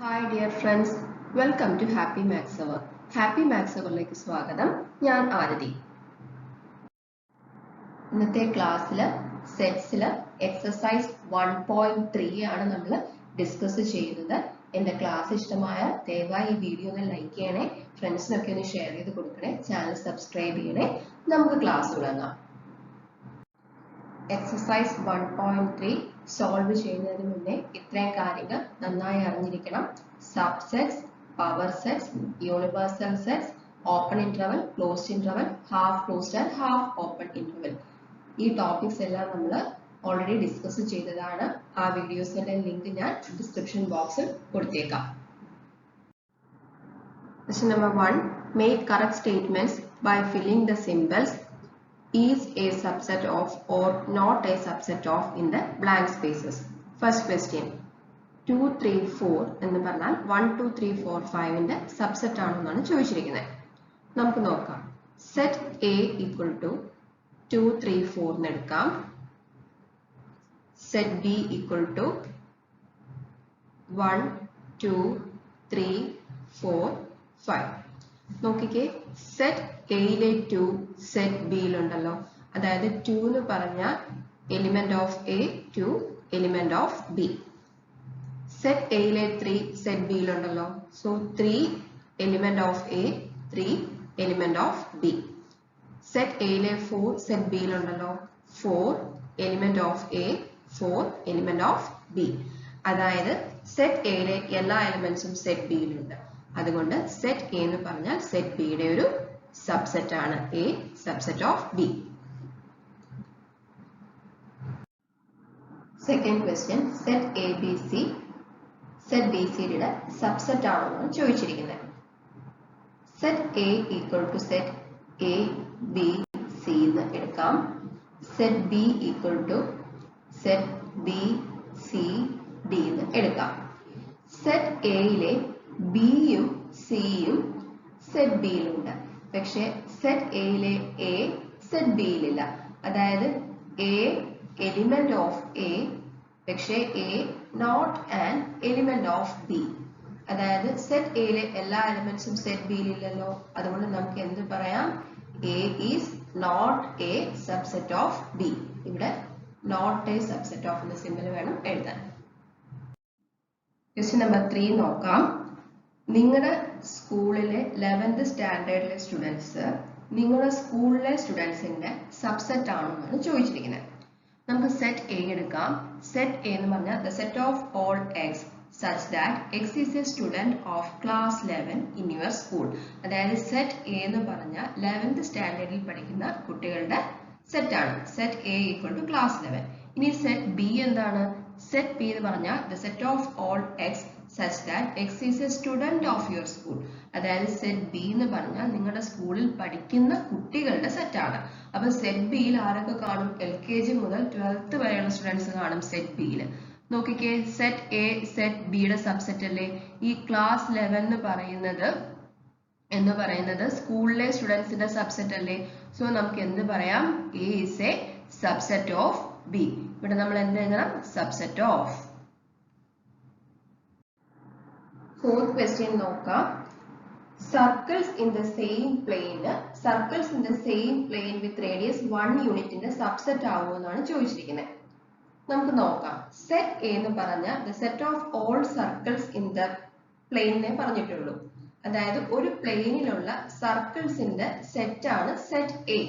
Hi dear friends, welcome to Happy Maths Hour. Happy Maths Hourലേക്ക് സ്വാഗതം. ഞാൻ ആരതി. ഇന്നത്തെ ക്ലാസ്സിൽ സെറ്റ്സിൽ എക്സസൈസ് 1.3 ആണ് നമ്മൾ ഡിസ്കസ് ചെയ്യുന്നത്. എൻ്റെ ക്ലാസ് ഇഷ്ടമായ ദയവായി ഈ വീഡിയോ ഒന്ന് ലൈക്ക് ചെയ്യണേ, ഫ്രണ്ട്സിനൊക്കെ ഒന്ന് ഷെയർ ചെയ്ത് കൊടുക്കണേ, ചാനൽ സബ്സ്ക്രൈബ് ചെയ്യണേ. നമുക്ക് ക്ലാസ് തുടങ്ങാം. എക്സസൈസ് 1.3 സോൾവ് ചെയ്യുന്നതിന് മുന്നേ ഇത്രയും കാര്യങ്ങൾ നന്നായി അറിഞ്ഞിരിക്കണം. Subsets, power sets, universal sets, open interval, closed interval, half closed and half open interval. ഈ ടോപ്പിക്സ് എല്ലാം നമ്മൾ ഓൾറെഡി ഡിസ്കസ് ചെയ്തതാണ്. ആ വീഡിയോസിന്റെ ലിങ്ക് ഞാൻ ഡിസ്ക്രിപ്ഷൻ ബോക്സിൽ കൊടുത്തേക്കാം. Question number 1. Make correct statements by filling the symbols is a subset of or not a subset of in the blank spaces. First question. 2, 3, 4 എന്ന് പറഞ്ഞാൽ 1, 2, 3, 4, 5 ന്റെ സബ്സെറ്റ് ആണെന്നാണ് ചോദിച്ചിരിക്കുന്നത്. നമുക്ക് നോക്കാം. സെറ്റ് A equal to 2, 3, 4 എന്ന് എടുക്കാം. Set B equal to 1, 2, 3, 4, 5. നോക്കിക്കേ, സെറ്റ് എയിലെ 2 സെറ്റ് ബിയിലുണ്ടല്ലോ. അതായത് 2 എന്ന് പറഞ്ഞാൽ element of A, 2 element of B. Set എയിലെ 3 സെറ്റ് ബിയിലുണ്ടല്ലോ. So 3 element of A, 3 element of B. Set എയിലെ 4 സെറ്റ് ബിയിലുണ്ടല്ലോ. 4 element of A, 4 element of B. അതായത് സെറ്റ് എയിലെ എല്ലാ എലിമെന്റ്സും സെറ്റ് ബിയിലുണ്ട്. അതുകൊണ്ട് സെറ്റ് എ എന്ന് പറഞ്ഞാൽ സെറ്റ് ബിയുടെ ഒരു സബ്സെറ്റ് ആണ്. A subset of B. Second question. Set A B C set B സിയുടെ സബ്സെറ്റ് ആണെന്നാണ് ചോദിച്ചിരിക്കുന്നത്. Set A equal to set A B C എന്ന് എടുക്കാം. Set B equal to set B C D എന്ന് എടുക്കാം. സെറ്റ് എയിലെ ബിയും സിയും സെറ്റ് ബിയിലുണ്ട്. പക്ഷെ സെറ്റ് എയിലെ എ സെറ്റ് ബിയിലില്ല. അതായത് എ എലിമെന്റ് ഓഫ് എ, പക്ഷെ A not an element of B. അതായത് സെറ്റ് എയിലെ എല്ലാ എലിമെന്റ്സും സെറ്റ് ബിയിലില്ലല്ലോ. അതുകൊണ്ട് നമുക്ക് എന്ത് പറയാം? A is not a subset of B. ഇവിടെ നോട്ട് എ സബ്സെറ്റ് ഓഫ് എന്ന സിമ്പൽ വേണം എഴുതാൻ. ക്വസ്റ്റ്യൻ നമ്പർ 3 നോക്കാം. നിങ്ങളുടെ സ്കൂളിലെ 11th സ്റ്റാൻഡേർഡിലെ സ്റ്റുഡൻസ് നിങ്ങളുടെ സ്കൂളിലെ സ്റ്റുഡൻസിന്റെ സബ്സെറ്റ് ആണെന്നാണ് ചോദിച്ചിരിക്കുന്നത്. നമുക്ക് സെറ്റ് എ എടുക്കാം. സെറ്റ് എ എന്ന് പറഞ്ഞാൽ the set of all x such that x is a student of class 11 in your school. അതായത് സെറ്റ് എ എന്ന് പറഞ്ഞാൽ 11th സ്റ്റാൻഡേർഡിൽ പഠിക്കുന്ന കുട്ടികളുടെ സെറ്റ് ആണ്. Set A equal to class 11. ഇനി സെറ്റ് ബി എന്താണ്? സെറ്റ് ബി എന്ന് പറഞ്ഞാൽ the set of all x such that x is a student of your school. അതായത് സെറ്റ് ബി എന്ന് പറഞ്ഞാൽ നിങ്ങളുടെ സ്കൂളിൽ പഠിക്കുന്ന കുട്ടികളുടെ സെറ്റ് ആണ്. അപ്പൊ സെറ്റ് ബിയിൽ ആരൊക്കെ കാണും? LKG മുതൽ 12th വരെയുള്ള സ്റ്റുഡൻസ് കാണും സെറ്റ് ബിയിൽ. നോക്കിക്കേ, സെറ്റ് എ സെറ്റ് ബിയുടെ സബ്സെറ്റ് അല്ലേ? ഈ ക്ലാസ് 11 എന്ന് പറയുന്നത് സ്കൂളിലെ സ്റ്റുഡൻസിന്റെ സബ്സെറ്റ് അല്ലേ? സോ നമുക്ക് എന്ത് പറയാം? A is a subset of B. ഇവിടെ നമ്മൾ എന്ത് എഴുതണം? Subset of. ഫോർത്ത് ക്വസ്റ്റ്യൻ നോക്കാം. Circles in the same plane with radius 1 യൂണിറ്റിന്റെ സബ്സെറ്റ് ആവുമെന്നാണ് ചോദിച്ചിരിക്കുന്നത്. നമുക്ക് നോക്കാം. സെറ്റ് എ എന്ന് പറഞ്ഞാൽ the set of all circles in the പ്ലെയിനെ പറഞ്ഞിട്ടുള്ളൂ. അതായത് ഒരു പ്ലെയിനിലുള്ള സർക്കിൾസിന്റെ സെറ്റ് ആണ് സെറ്റ് എ.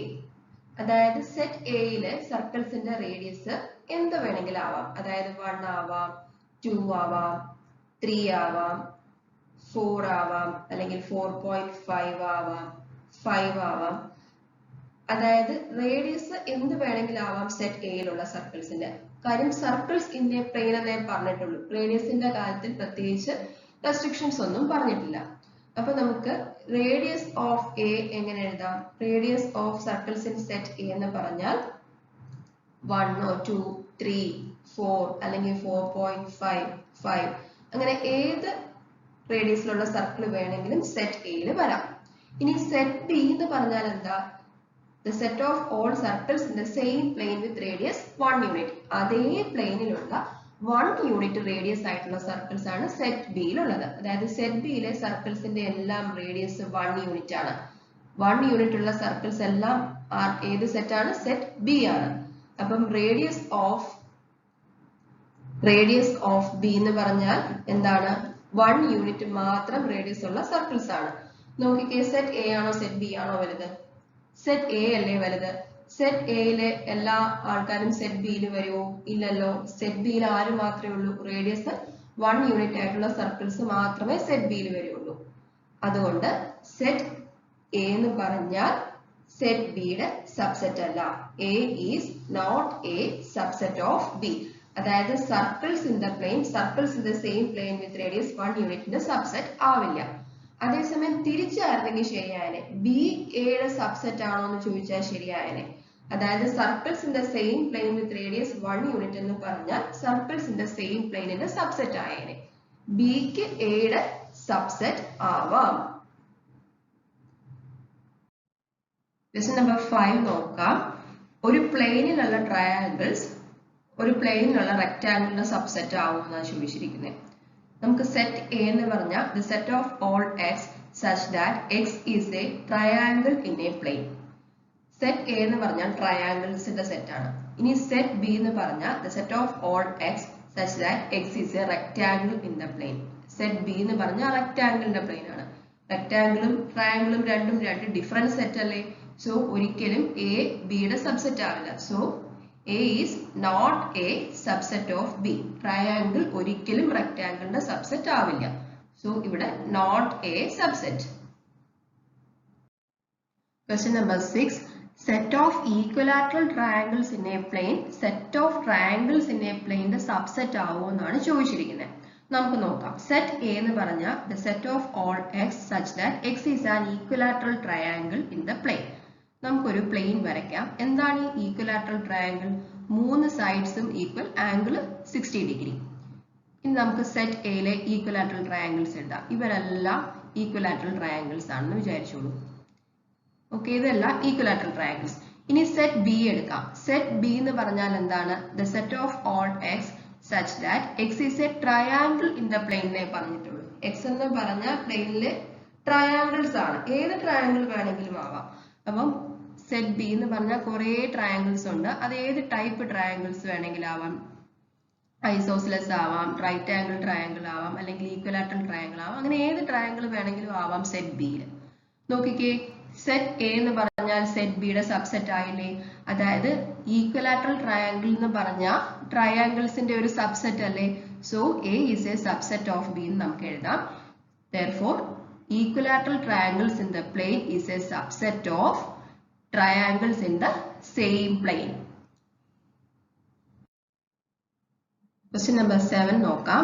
അതായത് സെറ്റ് എയിലെ സർക്കിൾസിന്റെ റേഡിയസ് എന്ത് വേണമെങ്കിലും ആവാം. അതായത് 1 ആവാം, 2 ആവാം, 3 ആവാം, 4 ആവാം, അല്ലെങ്കിൽ 4.5 ആവാം, 5 ആവാം. അതായത് റേഡിയസ് എന്ത് വേണമെങ്കിലും ആവാം സെറ്റ് എയിലുള്ള സർക്കിൾസിന്റെ. കാര്യം സർക്കിൾസ് ഇൻ എ പ്ലെയിൻ എന്നേ പറഞ്ഞിട്ടുള്ളൂ. റേഡിയസിന്റെ കാര്യത്തിൽ പ്രത്യേകിച്ച് റെസ്ട്രിക്ഷൻസ് ഒന്നും പറഞ്ഞിട്ടില്ല. അപ്പൊ നമുക്ക് റേഡിയസ് ഓഫ് എ എങ്ങനെ എഴുതാം? Radius of circles in set A എന്ന് പറഞ്ഞാൽ 1 or 2, 3, 4 അല്ലെങ്കിൽ 4.5, 5 അങ്ങനെ ഏത് റേഡിയസിലുള്ള സർക്കിൾ വേണമെങ്കിലും സെറ്റ് എയിൽ വരാം. ഇനി സെറ്റ് ബി എന്ന് പറഞ്ഞാൽ എന്താ? The set of all circles in the same plane with radius 1 unit. അതേ പ്ലെയിനിലുള്ള 1 യൂണിറ്റ് റേഡിയസ് ആയിട്ടുള്ള സർക്കിൾസ് ആണ് സെറ്റ് ബിയിലുള്ളത്. അതായത് സെറ്റ് ബിയിലെ സർക്കിൾസിന്റെ എല്ലാം റേഡിയസ് 1 യൂണിറ്റ് ആണ്. 1 യൂണിറ്റ് ഉള്ള സർക്കിൾസ് എല്ലാം ഏത് സെറ്റ് ആണ്? സെറ്റ് ബി ആണ്. അപ്പം റേഡിയസ് ഓഫ് ബി എന്ന് പറഞ്ഞാൽ എന്താണ്? 1 യൂണിറ്റ് മാത്രം റേഡിയസ് ഉള്ള സർക്കിൾസ് ആണ്. നോക്കിക്കേ, സെറ്റ് എ ആണോ സെറ്റ് ബി ആണോ വലുത്? സെറ്റ് എ അല്ലേ വലുത്? സെറ്റ് എയിലെ എല്ലാ ആൾക്കാരും സെറ്റ് ബിയിൽ വരുമോ? ഇല്ലല്ലോ. സെറ്റ് ബിയിൽ ആര് മാത്രമേ ഉള്ളൂ? റേഡിയസ് 1 യൂണിറ്റ് ആയിട്ടുള്ള സർക്കിൾസ് മാത്രമേ സെറ്റ് ബിയിൽ വരുള്ളൂ. അതുകൊണ്ട് സെറ്റ് എ എന്ന് പറഞ്ഞാൽ സെറ്റ് ബിയുടെ സബ്സെറ്റ് അല്ല. A is not a subset of B. അതായത് circles in the same plane with radius 1 യൂണിറ്റിന്റെ സബ്സെറ്റ് ആവില്ല. അതേസമയം തിരിച്ചായിരുന്നെങ്കിൽ ശരിയായനെ. ബി എയുടെ സബ്സെറ്റ് ആണോ എന്ന് ചോദിച്ചാൽ ശരിയായനെ. അതായത് circles in the same plane with radius 1 unit എന്ന് പറഞ്ഞാൽ സർക്കിൾസ് ഇൻ ദ സെയിം പ്ലെയിനിന്റെ സബ്സെറ്റ് ആയേനെ. ബിക്ക് എയുടെ സബ്സെറ്റ് ആവാം. ക്വസ്റ്റ്യൻ നമ്പർ 5 നോക്കാം. ഒരു പ്ലെയിനിലുള്ള ട്രയാങ്കിൾസ് ഒരു പ്ലെയിനിലുള്ള റെക്ടാങ്കിളിന്റെ സബ്സെറ്റ് ആവുമെന്നാണ് ചോദിച്ചിരിക്കുന്നത്. നമുക്ക് സെറ്റ് എ എന്ന് പറഞ്ഞാൽ the set of all x such that x is a triangle in a plane. Set A എന്ന് പറഞ്ഞാൽ ട്രയാങ്കിൾസിന്റെ സെറ്റ് ആണ്. ഇനി സെറ്റ് ബി എന്ന് പറഞ്ഞാൽ the set of all x such that x is a rectangle in the plane. Set B എന്ന് പറഞ്ഞാൽ റെക്ടാങ്കിളിന്റെ plain ആണ്. റെക്ടാങ്കിളും ട്രയാങ്കിളും രണ്ടും രണ്ട് ഡിഫറെന്റ് സെറ്റ് അല്ലേ? സോ ഒരിക്കലും എ ബിയുടെ സബ്സെറ്റ് ആവില്ല. So A is not a subset of B. Triangle ഒരിക്കലും rectangle സബ്സെറ്റ് ആവില്ല. So ഇവിടെ not a subset. Question number 6. Set of equilateral triangles in a plane. Set of triangles in a plane subset ആവുമെന്നാണ് ചോദിച്ചിരിക്കുന്നത്. നമുക്ക് നോക്കാം. Set A എന്ന് പറഞ്ഞാൽ the set of all x such that x is an equilateral triangle in the plane. നമുക്കൊരു plane വരയ്ക്കാം. എന്താണ് ഈ equilateral triangle? 3 സൈഡ്സും ഈക്വൽ ആംഗിൾ 60 ഡിഗ്രി. ഇനി നമുക്ക് സെറ്റ് എയിലെ ഈക്വലാറ്ററൽ ട്രയാങ്കിൾസ് എഴുതാം. ഇവരെല്ലാം ഈക്വലാറ്ററൽ ട്രയാങ്കിൾസ് ആണെന്ന് വിചാരിച്ചോളൂ. ഓക്കെ, ഇതെല്ലാം ഈക്വലാറ്ററൽ ട്രയാങ്കിൾസ്. ഇനി സെറ്റ് ബി എടുക്കാം. സെറ്റ് ബി എന്ന് പറഞ്ഞാൽ എന്താണ്? The set of all X such that X is a triangle in the പ്ലെയിനെ പറഞ്ഞിട്ടുള്ളൂ. എക്സ് എന്ന് പറഞ്ഞ പ്ലെയിനിലെ ട്രയാങ്കിൾസ് ആണ്. ഏത് ട്രയാങ്കിൾ വേണമെങ്കിലും ആവാം. അപ്പം സെറ്റ് ബി എന്ന് പറഞ്ഞാൽ കുറെ ട്രയാങ്കിൾസ് ഉണ്ട്. അത് ഏത് ടൈപ്പ് ട്രയാങ്കിൾസ് വേണമെങ്കിലും ആവാം. ഐസോസിലസ് ആവാം, റൈറ്റ് ആംഗിൾ ട്രയാങ്കിൾ ആവാം, അല്ലെങ്കിൽ ഈക്വലാറ്ററൽ ട്രയാങ്കിൾ ആവാം. അങ്ങനെ ഏത് ട്രയാങ്കിൾ വേണമെങ്കിലും ആവാം സെറ്റ് ബിയിൽ. നോക്കിക്കേ, സെറ്റ് എ എന്ന് പറഞ്ഞാൽ സെറ്റ് ബിയുടെ സബ്സെറ്റ് ആയില്ലേ? അതായത് ഈക്വലാറ്ററൽ ട്രയാങ്കിൾ എന്ന് പറഞ്ഞാൽ ട്രയാങ്കിൾസിന്റെ ഒരു സബ്സെറ്റ് അല്ലേ? So A is a subset of B എന്ന് നമുക്ക് എഴുതാം. Therefore, equilateral triangles in the plane is a subset of triangles in the same plane. Question number 7 നോക്കാം.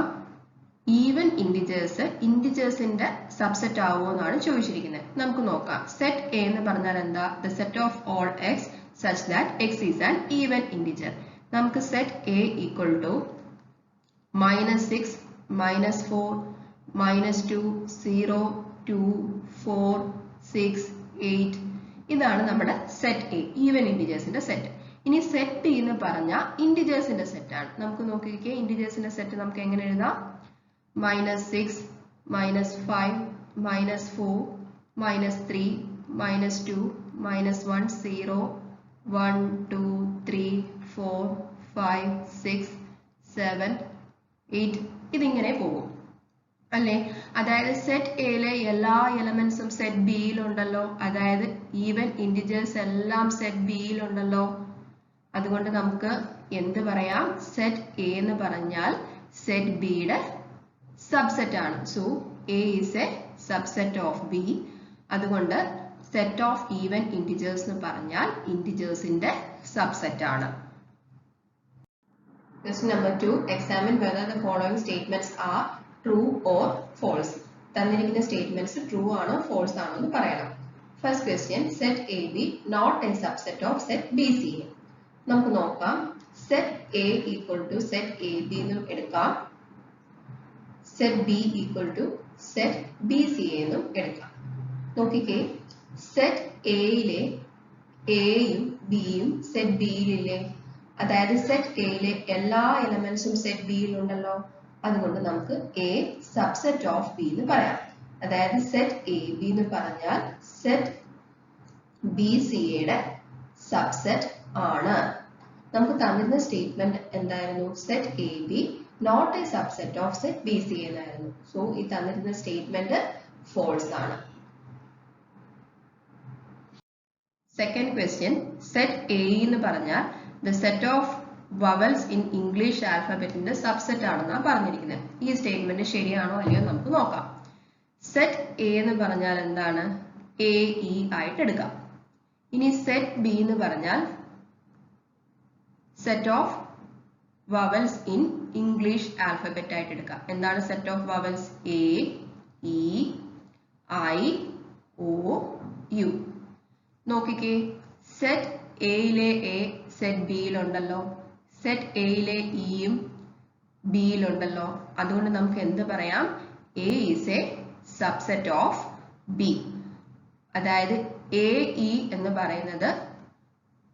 ഈവൻ ഇന്റിജേഴ്സിന്റെ സബ്സെറ്റ് ആവുമോ എന്നാണ് ചോദിച്ചിരിക്കുന്നത്. നമുക്ക് നോക്കാം. സെറ്റ് എ എന്ന് പറഞ്ഞാൽ എന്താ? the set of all x such that x is an even integer. നമുക്ക് സെറ്റ് എ equal to -6, -4, -2, 0, 2, 4, 6, 8 ഇതാണ് നമ്മുടെ സെറ്റ് എ, ഈവൻ ഇന്റിജേഴ്സിന്റെ സെറ്റ്. ഇനി സെറ്റ് ബി എന്ന് പറഞ്ഞാൽ ഇന്റിജേഴ്സിന്റെ സെറ്റ് ആണ്. നമുക്ക് നോക്കിക്കേ, ഇന്റിജേഴ്സിന്റെ സെറ്റ് നമുക്ക് എങ്ങനെ എഴുതാം? -6, -5, -4, -3, -2, -1, 0, 1, 2, 3, 4, 5, 6, 7, 8 ഇതിങ്ങനെ പോകും അല്ലേ? അതായത് സെറ്റ് എയിലെ എല്ലാ എലമെന്റ്സും സെറ്റ് ബിയിലുണ്ടല്ലോ. അതായത് ഈവൻ ഇന്റിജേഴ്സ് എല്ലാം സെറ്റ് ബിയിലുണ്ടല്ലോ. അതുകൊണ്ട് നമുക്ക് എന്ത് പറയാം? സെറ്റ് എ എന്ന് പറഞ്ഞാൽ സെറ്റ് ബിയുടെ സബ്സെറ്റ് ആണ്. So A is a subset of B. അതുകൊണ്ട് സെറ്റ് ഓഫ് ഈവൻ ഇന്റിജേഴ്സ് എന്ന് പറഞ്ഞാൽ ഇന്റിജേഴ്സിന്റെ സബ്സെറ്റ് ആണ്. Question number 2. Examine whether the following statements are true or false. തന്നിരിക്കുന്ന സ്റ്റേറ്റ്മെന്റ്സ് ട്രൂ ആണോ ഫോൾസ് ആണോ എന്ന് പറയണം. First question, set A B not a subset of set B C A. നമുക്ക് നോക്കാം. Set A equal to set A B എന്നും എടുക്കാം. Set B equal to set B C A എന്നും എടുക്കാം. നോക്കിക്കേ, സെറ്റ് എയിലെ എയും ബിയും സെറ്റ് ബിയിലില്ലേ? അതായത് സെറ്റ് എയിലെ എല്ലാ എലമെന്റ്സും സെറ്റ് ബിയിൽ ഉണ്ടല്ലോ, അതുകൊണ്ട് നമുക്ക് എ സബ്സെറ്റ് ഓഫ് ബി എന്ന് പറയാം. അതായത് സെറ്റ് എ ബി എന്ന് പറഞ്ഞാൽ സെറ്റ് ബി സി യുടെ സബ്സെറ്റ് ആണ്. നമുക്ക് തന്നിരുന്ന സ്റ്റേറ്റ്മെന്റ് എന്തായിരുന്നു? Set A B not a subset of set B C എന്നായിരുന്നു. സോ ഈ തന്നിരുന്ന സ്റ്റേറ്റ്മെന്റ് ഫോൾസ് ആണ്. സെക്കൻഡ് ക്വസ്റ്റ്യൻ, സെറ്റ് എ എന്ന് പറഞ്ഞാൽ the set of vowels in English ആൽഫബറ്റിന്റെ സബ്സെറ്റ് ആണെന്നാണ് പറഞ്ഞിരിക്കുന്നത്. ഈ സ്റ്റേറ്റ്മെന്റ് ശരിയാണോ അല്ലയോ നമുക്ക് നോക്കാം. സെറ്റ് എ എന്ന് പറഞ്ഞാൽ എന്താണ്? എ ഇ ആയിട്ട് എടുക്കാം. ഇനി സെറ്റ് ബി എന്ന് പറഞ്ഞാൽ set of vowels in English alphabet ആയിട്ട് എടുക്കാം. എന്താണ് set of vowels? A E I O U. നോക്കിക്കേ, സെറ്റ് എയിലെ എ സെറ്റ് ബിയിലുണ്ടല്ലോ, സെറ്റ് എയിലെ ഇയും ബിയിലുണ്ടല്ലോ, അതുകൊണ്ട് നമുക്ക് എന്ത് പറയാം? A is a subset of B. അതായത് എ ഇ എന്ന് പറയുന്നത്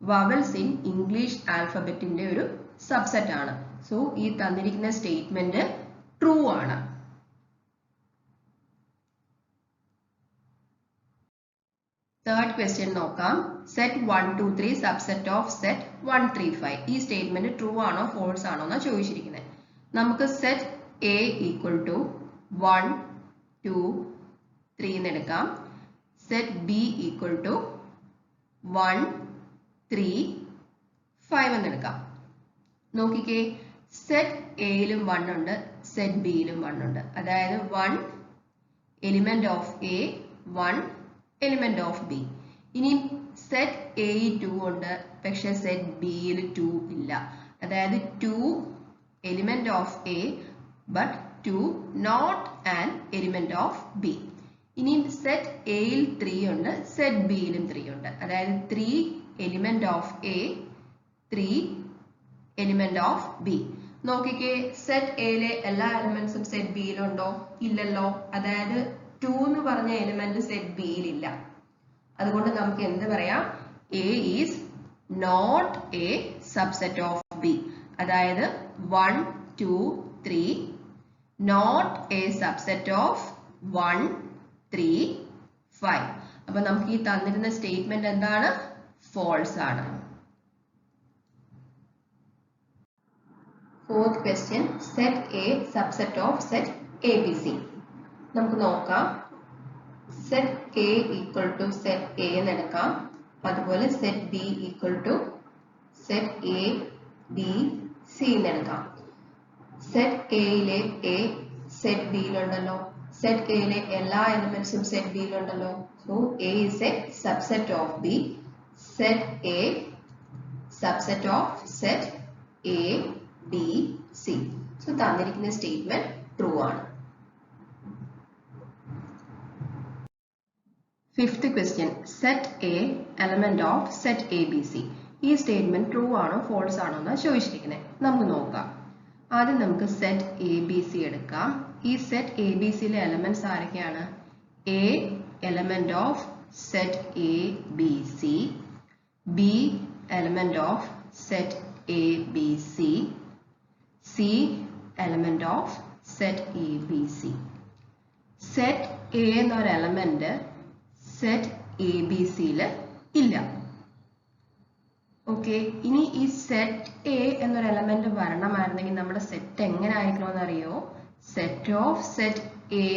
വവൽസ് ഇൻ ഇംഗ്ലീഷ് ആൽഫബറ്റിന്റെ ഒരു സബ്സെറ്റ് ആണ്. സോ ഈ തന്നിരിക്കുന്ന സ്റ്റേറ്റ്മെന്റ് ട്രൂ ആണ്. തേർഡ് ക്വസ്റ്റ്യൻ നോക്കാം. Set 1 2 3 subset of set 1 3 5. ഈ സ്റ്റേറ്റ്മെന്റ് ട്രൂ ആണോ ഫോൾസ് ആണോ എന്നാണ് ചോദിച്ചിരിക്കുന്നത്. നമുക്ക് സെറ്റ് എ ഈക്വൽ ടു 1 2 3 എന്ന് എടുക്കാം. സെറ്റ് ബി ഈക്വൽ ടു 1 3 5 എന്ന് എടുക്കാം. നോക്കിക്കേ, സെറ്റ് എയിലും 1 ഉണ്ട്, സെറ്റ് ബിയിലും 1 ഉണ്ട്. അതായത് 1 element of A, 1 element of B. ഇനി സെറ്റ് എയിൽ 2 ഉണ്ട്, പക്ഷെ സെറ്റ് ബിയിൽ 2 ഇല്ല. അതായത് 2 element of A but 2 not an element of B. ഇനി സെറ്റ് എയിൽ 3 ഉണ്ട്, സെറ്റ് ബിയിലും 3 ഉണ്ട്. അതായത് 3 element of A, 3 element of B. നോക്കിക്കേ, സെറ്റ് എയിലെ എല്ലാ എലിമെന്റ്സും സെറ്റ് ബിയിലുണ്ടോ? ഇല്ലല്ലോ. അതായത് 2 എന്ന് പറഞ്ഞ എലിമെന്റ് സെറ്റ് ബിയിൽ ഇല്ല. അതുകൊണ്ട് നമുക്ക് എന്ത് പറയാം? A is not a subset of B. അതായത് 1 2 3 നോട്ട് എ സബ്സെറ്റ് ഓഫ് 1 3 5. അപ്പൊ നമുക്ക് ഈ തന്നിരുന്ന സ്റ്റേറ്റ്മെന്റ് എന്താണ്? ഫോൾസ് ആണ്. Fourth question, set A subset of set A B C. നമുക്ക് നോക്കാം. Set A equal to set A എന്ന് എടുക്കാം. അതുപോലെ set B equal to set A B C എന്ന് എടുക്കാം. സെറ്റ് എയിലെ എ സെറ്റ് ബിയിലുണ്ടല്ലോ, സെറ്റ് എയിലെ എല്ലാ എലിമെന്റ്സും സെറ്റ് ബിയിലുണ്ടല്ലോ. So A is a subset of B. Set A subset of set A B C. So തന്നിരിക്കുന്ന സ്റ്റേറ്റ്മെന്റ് ട്രൂ ആണ്. Fifth question, set A element of set A B C. ഈ statement true ആണോ false ആണോ എന്നാണ് ചോദിച്ചിരിക്കുന്നത്. നമുക്ക് നോക്കാം. ആദ്യം നമുക്ക് സെറ്റ് എ ബി സി എടുക്കാം. ഈ സെറ്റ് എ ബി സിയിലെ എലമെന്റ്സ് ആരൊക്കെയാണ്? A element of set A B C, B element of set A B C, C element of set A B C. Set A എന്നൊരു element set A B സിയിൽ ഇല്ല. Okay, ഇനി ഈ set A എന്നൊരു element വരണമായിരുന്നെങ്കിൽ നമ്മുടെ set എങ്ങനെ ആയിരിക്കണമെന്ന് അറിയോ? Set of set A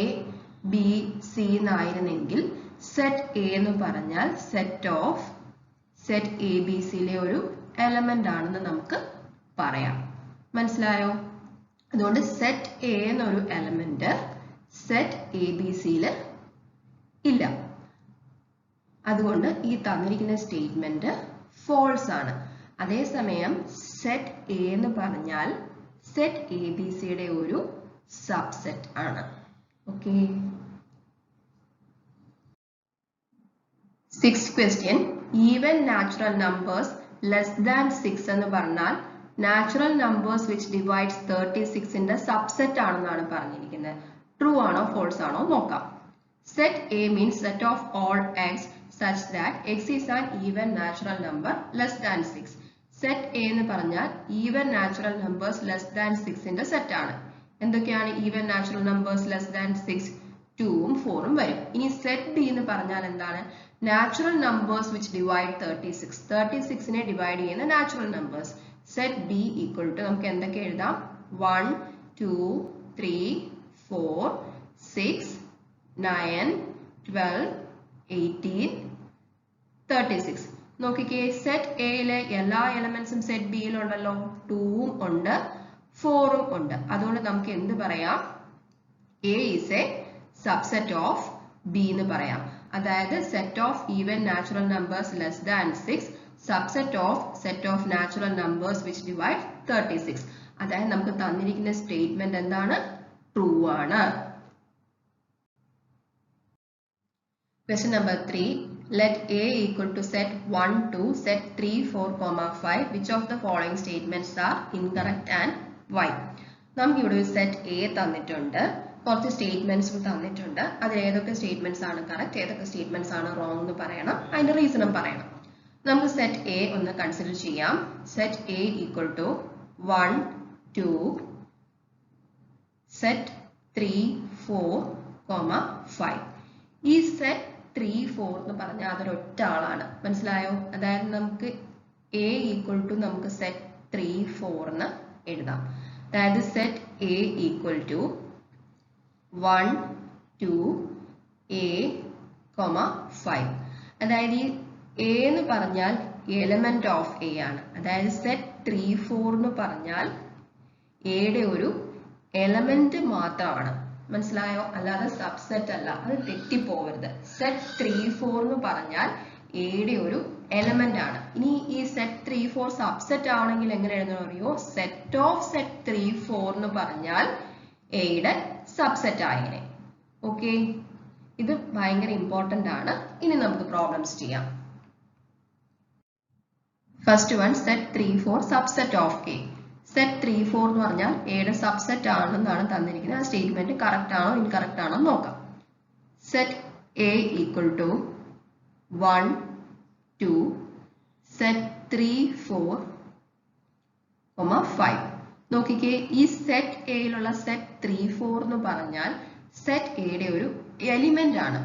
B C എന്നായിരുന്നെങ്കിൽ സെറ്റ് എ എന്ന് പറഞ്ഞാൽ set of set A B സിയിലെ ഒരു എലമെന്റ് ആണെന്ന് നമുക്ക് പറയാം. മനസ്സിലായോ? അതുകൊണ്ട് സെറ്റ് എ എന്നൊരു എലമെന്റ് സെറ്റ് എ ബി സിയിൽ ഇല്ല. അതുകൊണ്ട് ഈ തന്നിരിക്കുന്ന സ്റ്റേറ്റ്മെന്റ് ഫോൾസ് ആണ്. അതേസമയം സെറ്റ് എ എന്ന് പറഞ്ഞാൽ സെറ്റ് എ ബി സിയുടെ ഒരു സബ്സെറ്റ് ആണ്. Okay. Sixth question, even natural numbers less than 6 എന്ന് പറഞ്ഞാൽ നാച്ചുറൽ നമ്പേഴ്സ് വിച്ച് ഡിവൈഡ്സ് 36ന്റെ സബ്സെറ്റ് ആണെന്നാണ് പറഞ്ഞിരിക്കുന്നത്. ട്രൂ ആണോ ഫോൾസ് ആണോ നോക്കാം. Set A means set of all x such that x is an even natural number less than 6. Set A എന്ന് പറഞ്ഞാൽ even natural numbers less than 6ന്റെ set ആണ്. എന്തൊക്കെയാണ് even natural numbers less than 6? 2ഉം 4ഉം വരും. ഇനി സെറ്റ് ബി എന്ന് പറഞ്ഞാൽ എന്താണ്? Natural numbers which divide 36. 36നെ ഡിവൈഡ് ചെയ്യുന്ന natural numbers. Set B equal to നമുക്ക് എന്തൊക്കെ എഴുതാം? 1, 2, 3, 4, 6, 9, 12, 18, 36. നോക്കിക്കേ, സെറ്റ് എയിലെ എല്ലാ എലമെന്റ്സും സെറ്റ് ബിയിൽ ഉണ്ടല്ലോ. 2ഉം ഉണ്ട്, 4ഉം ഉണ്ട്. അതുകൊണ്ട് നമുക്ക് എന്ത് പറയാം? A is a subset of B എന്ന് പറയാം. അതായത് set of even natural numbers less than 6, subset of set of natural numbers which divide 36. അതായത് നമുക്ക് തന്നിരിക്കുന്ന സ്റ്റേറ്റ്മെന്റ് എന്താണ്? ട്രൂ ആണ്. Question number 3. Let A equal to set 1, 2, set 3, 4, 5. Which of the following statements are incorrect and why? നമുക്ക് ഇവിടെ ഒരു set A തന്നിട്ടുണ്ട്, കുറച്ച് സ്റ്റേറ്റ്മെന്റ്സും തന്നിട്ടുണ്ട്. അതിൽ ഏതൊക്കെ സ്റ്റേറ്റ്മെന്റ്സ് ആണ് കറക്റ്റ്, ഏതൊക്കെ സ്റ്റേറ്റ്മെന്റ്സ് ആണ് റോങ് എന്ന് പറയണം, അതിന്റെ റീസണും പറയണം. നമുക്ക് സെറ്റ് എ ഒന്ന് കൺസിഡർ ചെയ്യാം. Set A equal to 1, 2, set 3, 4, 5. ഈ സെറ്റ് 3, 4 എന്ന് പറഞ്ഞാൽ അതൊരു ഒറ്റ ആളാണ്. മനസ്സിലായോ? അതായത് നമുക്ക് എ ഈക്വൽ ടു നമുക്ക് സെറ്റ് 3, 4 എന്ന് എഴുതാം. അതായത് set A equal to 1, 2, a, 5. അതായത് ഈ എ എന്ന് പറഞ്ഞാൽ എലമെന്റ് ഓഫ് എ ആണ്. അതായത് സെറ്റ് 3, 4 എന്ന് പറഞ്ഞാൽ എയുടെ ഒരു എലമെന്റ് മാത്രമാണ്. മനസ്സിലായോ? അല്ലാതെ സബ്സെറ്റ് അല്ല. അത് തെറ്റിപ്പോവരുത്. സെറ്റ് 3, 4 എന്ന് പറഞ്ഞാൽ എയുടെ ഒരു എലമെന്റ് ആണ്. ഇനി ഈ സെറ്റ് 3, 4 സബ്സെറ്റ് ആണെങ്കിൽ എങ്ങനെ എഴുതണം അറിയോ? സെറ്റ് ഓഫ് സെറ്റ് 3, 4 എന്ന് പറഞ്ഞാൽ എയുടെ സബ്സെറ്റ് ആയേനെ. ഓക്കെ, ഇത് ഭയങ്കര ഇമ്പോർട്ടന്റ് ആണ്. ഇനി നമുക്ക് പ്രോബ്ലംസ് ചെയ്യാം. First one, set 3, 4 subset of A. Set 3, 4 എന്ന് പറഞ്ഞാൽ എയുടെ സബ്സെറ്റ് ആണെന്നാണ് തന്നിരിക്കുന്നത്. ആ സ്റ്റേറ്റ്മെന്റ് കറക്റ്റ് ആണോ ഇൻകറക്റ്റ് ആണോ നോക്കാം. Set A equal to 1, 2, set 3, 4, 5. നോക്കിക്കേ, ഈ സെറ്റ് എയിലുള്ള സെറ്റ് 3, 4 എന്ന് പറഞ്ഞാൽ സെറ്റ് എയുടെ ഒരു എലിമെന്റ് ആണ്.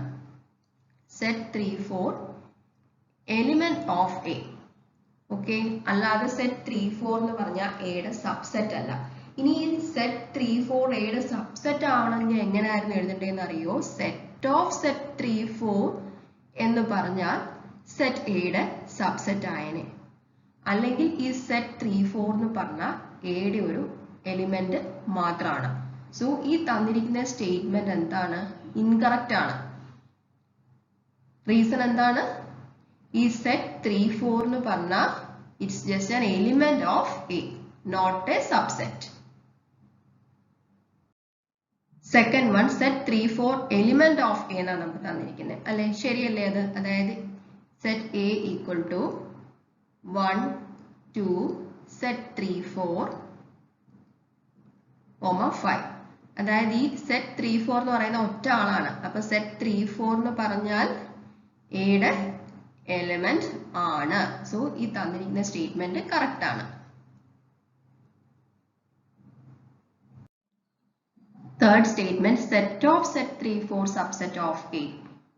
Set 3, 4 element of A. Okay, അല്ലാതെ സെറ്റ് 3, 4 എന്ന് പറഞ്ഞാൽ എയുടെ സബ്സെറ്റ് അല്ല. ഇനി ഈ സെറ്റ് 3, 4 എയുടെ സബ്സെറ്റ് ആവണമെങ്കിൽ എങ്ങനെയായിരുന്നു എഴുതേണ്ടതെന്ന് അറിയോ? സെറ്റ് ഓഫ് സെറ്റ് 3, 4 എന്ന് പറഞ്ഞാൽ സെറ്റ് എയുടെ സബ്സെറ്റ് ആയനെ. അല്ലെങ്കിൽ ഈ സെറ്റ് 3, 4 എന്ന് പറഞ്ഞാൽ എയുടെ ഒരു എലിമെന്റ് മാത്രമാണ്. സോ ഈ തന്നിരിക്കുന്ന സ്റ്റേറ്റ്മെന്റ് എന്താണ്? ഇൻകറക്റ്റ് ആണ്. റീസൺ എന്താണ്? ഈ സെറ്റ് 3, 4 എന്ന് പറഞ്ഞാൽ it's just an element of A, not a subset. Second one, set 3, 4 element of A എന്നാണ് നമുക്ക് തന്നിരിക്കുന്നത്, അല്ലെ? ശരിയല്ലേ അത്? അതായത് set A equal to 1, 2, set 3, 4, 5. അതായത് ഈ സെറ്റ് 3, 4 എന്ന് പറയുന്ന ഒറ്റ ആളാണ്. അപ്പൊ സെറ്റ് 3, 4 എന്ന് പറഞ്ഞാൽ എയുടെ എലിമെന്റ് ആണ്. സോ ഈ തന്നിരിക്കുന്ന സ്റ്റേറ്റ്മെന്റ് കറക്റ്റ് ആണ്. Third statement, set of set 3, 4 subset of A.